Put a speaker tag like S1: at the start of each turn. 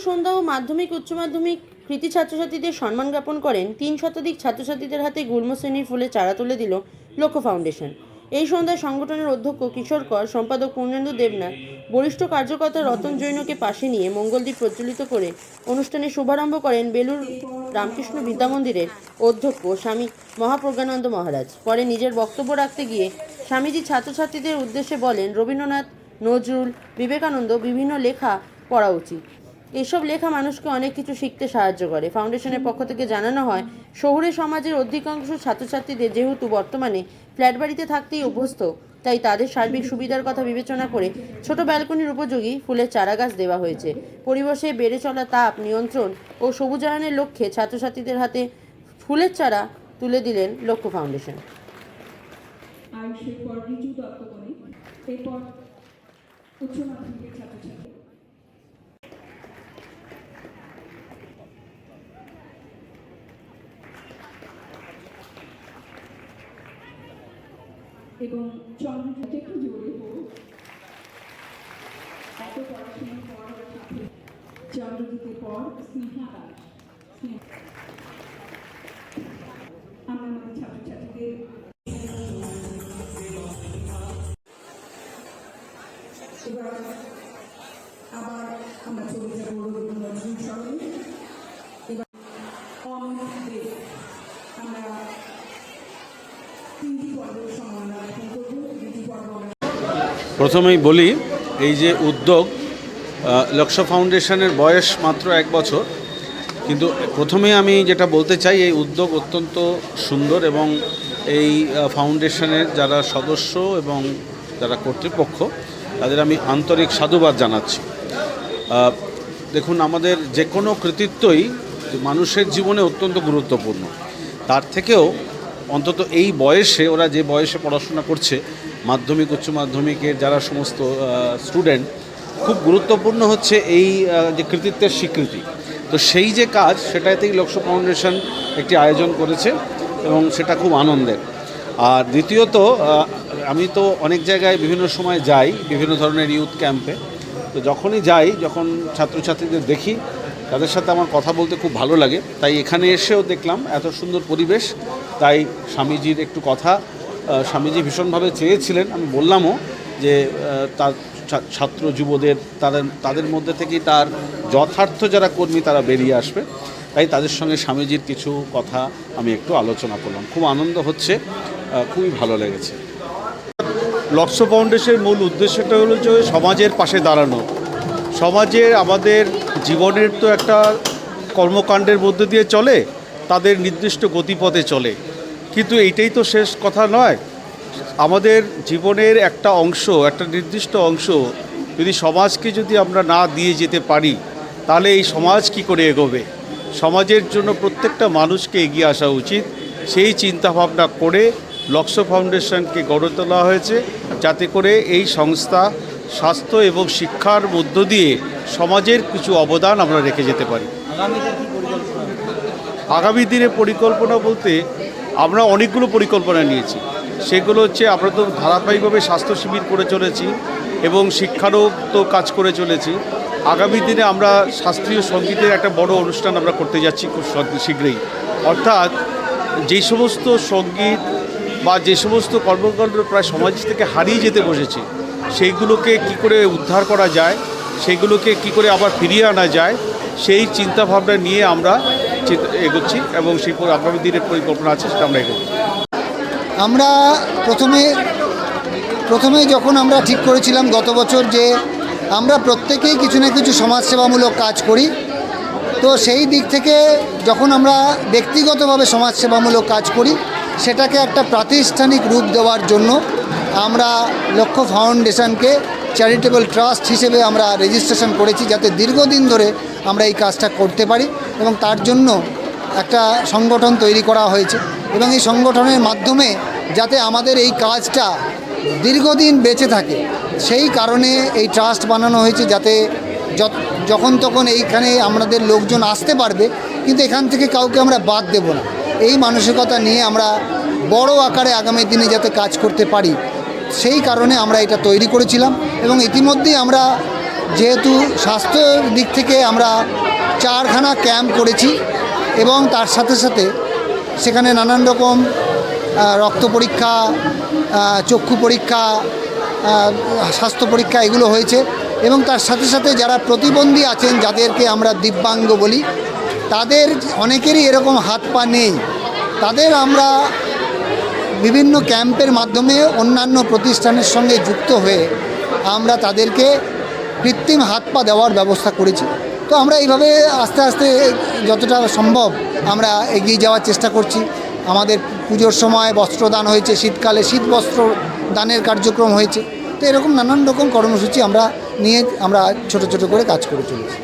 S1: সন্ধ্যা ও মাধ্যমিক উচ্চ মাধ্যমিক কৃতি ছাত্রছাত্রীদের সম্মান জ্ঞাপন করেন 3 শতাধিক ছাত্রছাত্রীদের হাতে গুল্ম শ্রেণীর ফুলের চারা তুলে দিল লক্ষ্য ফাউন্ডেশন। এই সন্ধ্যায় সংগঠনের অধ্যক্ষ কিশোর কর, সম্পাদক পূর্ণেন্দু দেবনাথ, বরিষ্ঠ কার্যকর্তা রতন জৈনকে পাশে নিয়ে মঙ্গলদ্বীপ প্রজ্বলিত করে অনুষ্ঠানের শুভারম্ভ করেন বেলুর রামকৃষ্ণ বিদ্যামন্দিরের অধ্যক্ষ স্বামী মহাপ্রজ্ঞানন্দ মহারাজ। পরে নিজের বক্তব্য রাখতে গিয়ে স্বামীজি ছাত্রছাত্রীদের উদ্দেশ্যে বলেন, রবীন্দ্রনাথ, নজরুল, বিবেকানন্দ বিভিন্ন লেখা পড়া উচিত। এসব লেখা মানুষকে অনেক কিছু শিখতে সাহায্য করে। ফাউন্ডেশনের পক্ষ থেকে জানানো হয়, শহুরে সমাজের অধিকাংশ ছাত্রছাত্রীদের যেহেতু বর্তমানে ফ্ল্যাট বাড়িতে থাকতেই অভ্যস্ত, তাই তাদের সার্বিক সুবিধার কথা বিবেচনা করে ছোট ব্যালকনির উপযোগী ফুলের চারা গাছ দেওয়া হয়েছে। পরিবেশে বেড়ে চলা তাপ নিয়ন্ত্রণ ও সবুজায়নের লক্ষ্যে ছাত্রছাত্রীদের হাতে ফুলের চারা তুলে দিলেন লক্ষ্য ফাউন্ডেশন।
S2: এবং চন্দ্রজিতে একটু জোরে এত পড়াশোনার পর চন্দ্রজিতের পর স্নেহা দাস, আমরা আমাদের ছাত্রছাত্রীদের এবার আবার আমরা চলে যাব নজরুল স্মরণে। এবার আমরা তিনটি পর্বের সম্মাননা জ্ঞাপন করব। দুটি পর্ব
S3: প্রথমেই বলি, এই যে উদ্যোগ, লক্ষ্য ফাউন্ডেশনের বয়স মাত্র 1 বছর, কিন্তু প্রথমে আমি যেটা বলতে চাই, এই উদ্যোগ অত্যন্ত সুন্দর এবং এই ফাউন্ডেশনের যারা সদস্য এবং যারা কর্তৃপক্ষ তাদের আমি আন্তরিক সাধুবাদ জানাচ্ছি। দেখুন, আমাদের যে কোনো কৃতিত্বই মানুষের জীবনে অত্যন্ত গুরুত্বপূর্ণ। তার থেকেও অন্তত এই বয়সে, ওরা যে বয়সে পড়াশোনা করছে, মাধ্যমিক উচ্চ মাধ্যমিকের যারা সমস্ত স্টুডেন্ট, খুব গুরুত্বপূর্ণ হচ্ছে এই যে কৃতিত্বের স্বীকৃতি। তো সেই যে কাজ, সেটাতেই লক্ষ্য ফাউন্ডেশন একটি আয়োজন করেছে এবং সেটা খুব আনন্দের। আর দ্বিতীয়ত, আমি তো অনেক জায়গায় বিভিন্ন সময় যাই, বিভিন্ন ধরনের ইউথ ক্যাম্পে। তো যখনই যাই, যখন ছাত্রছাত্রীদের দেখি, তাদের সাথে আমার কথা বলতে খুব ভালো লাগে। তাই এখানে এসেও দেখলাম এত সুন্দর পরিবেশ, তাই স্বামীজির একটু কথা, স্বামীজি ভীষণভাবে চেয়েছিলেন, আমি বললামও যে তার ছাত্র যুবদের তাদের মধ্যে থেকেই তার যথার্থ যারা কর্মী তারা বেরিয়ে আসবে। তাই তাদের সঙ্গে স্বামীজির কিছু কথা আমি একটু আলোচনা করলাম। খুব আনন্দ হচ্ছে, খুবই ভালো লেগেছে।
S4: লক্ষ্য ফাউন্ডেশনের মূল উদ্দেশ্যটা হলো যে সমাজের পাশে দাঁড়ানো। সমাজের আমাদের জীবনের তো একটা কর্মকাণ্ডের মধ্যে দিয়ে চলে, তাদের নির্দিষ্ট গতিপথে চলে, কিন্তু এইটাই তো শেষ কথা নয়। আমাদের জীবনের একটা অংশ, একটা নির্দিষ্ট অংশ যদি সমাজকে যদি আমরা না দিয়ে যেতে পারি, তাহলে এই সমাজ কি করে এগোবে? সমাজের জন্য প্রত্যেকটা মানুষকে এগিয়ে আসা উচিত। সেই চিন্তাভাবনা করে লক্ষ্য ফাউন্ডেশনকে গড়ে তোলা হয়েছে, যাতে করে এই সংস্থা স্বাস্থ্য এবং শিক্ষার মধ্য দিয়ে সমাজের কিছু অবদান আমরা রেখে যেতে পারি। আগামী দিনে পরিকল্পনা বলতে আমরা অনেকগুলো পরিকল্পনা নিয়েছি। সেগুলো হচ্ছে, আমরা তো ধারাবাহিকভাবে স্বাস্থ্য শিবির করে চলেছি এবং শিক্ষারও তো কাজ করে চলেছি। আগামী দিনে আমরা শাস্ত্রীয় সঙ্গীতের একটা বড় অনুষ্ঠান আমরা করতে যাচ্ছি খুব শীঘ্রই। অর্থাৎ যে সমস্ত সঙ্গীত বা যে সমস্ত কর্মকাণ্ড প্রায় সমাজ থেকে হারিয়ে যেতে বসেছে, সেইগুলোকে কি করে উদ্ধার করা যায়, সেগুলোকে কি করে আবার ফিরিয়ে আনা যায়, সেই চিন্তাভাবনা নিয়ে আমরা এগোচ্ছি এবং সেই আগামী দিনের পরিকল্পনা আছে, সেটা আমরা এগোচ্ছি।
S5: আমরা প্রথমে যখন আমরা ঠিক করেছিলাম গত বছর যে আমরা প্রত্যেকেই কিছু না কিছু সমাজসেবামূলক কাজ করি, তো সেই দিক থেকে যখন আমরা ব্যক্তিগতভাবে সমাজসেবামূলক কাজ করি, সেটাকে একটা প্রাতিষ্ঠানিক রূপ দেওয়ার জন্য আমরা লক্ষ্য ফাউন্ডেশনকে চ্যারিটেবল ট্রাস্ট হিসেবে আমরা রেজিস্ট্রেশন করেছি, যাতে দীর্ঘদিন ধরে আমরা এই কাজটা করতে পারি। এবং তার জন্য একটা সংগঠন তৈরি করা হয়েছে এবং এই সংগঠনের মাধ্যমে যাতে আমাদের এই কাজটা দীর্ঘদিন বেঁচে থাকে, সেই কারণে এই ট্রাস্ট বানানো হয়েছে, যাতে যখন তখন এইখানে আমাদের লোকজন আসতে পারবে, কিন্তু এখান থেকে কাউকে আমরা বাদ দেব না। এই মানসিকতা নিয়ে আমরা বড় আকারে আগামী দিনে যাতে কাজ করতে পারি, সেই কারণে আমরা এটা তৈরি করেছিলাম। এবং ইতিমধ্যেই আমরা যেহেতু স্বাস্থ্যের দিক থেকে আমরা 4খানা ক্যাম্প করেছি এবং তার সাথে সাথে সেখানে নানান রকম রক্ত পরীক্ষা, চক্ষু পরীক্ষা, স্বাস্থ্য পরীক্ষা এগুলো হয়েছে এবং তার সাথে সাথে যারা প্রতিবন্ধী আছেন, যাদেরকে আমরা দিব্যাঙ্গ বলি, তাদের অনেকেরই এরকম হাত পা নেই, তাদের আমরা বিভিন্ন ক্যাম্পের মাধ্যমে অন্যান্য প্রতিষ্ঠানের সঙ্গে যুক্ত হয়ে আমরা তাদেরকে কৃত্রিম হাত পা দেওয়ার ব্যবস্থা করেছি। তো আমরা এইভাবে আস্তে আস্তে যতটা সম্ভব আমরা এগিয়ে যাওয়ার চেষ্টা করছি। আমাদের পুজোর সময় বস্ত্রদান হয়েছে, শীতকালে শীত বস্ত্র দানের কার্যক্রম হয়েছে। তো এরকম নানান রকম কর্মসূচি আমরা নিয়ে আমরা ছোট ছোট করে কাজ করে চলেছি।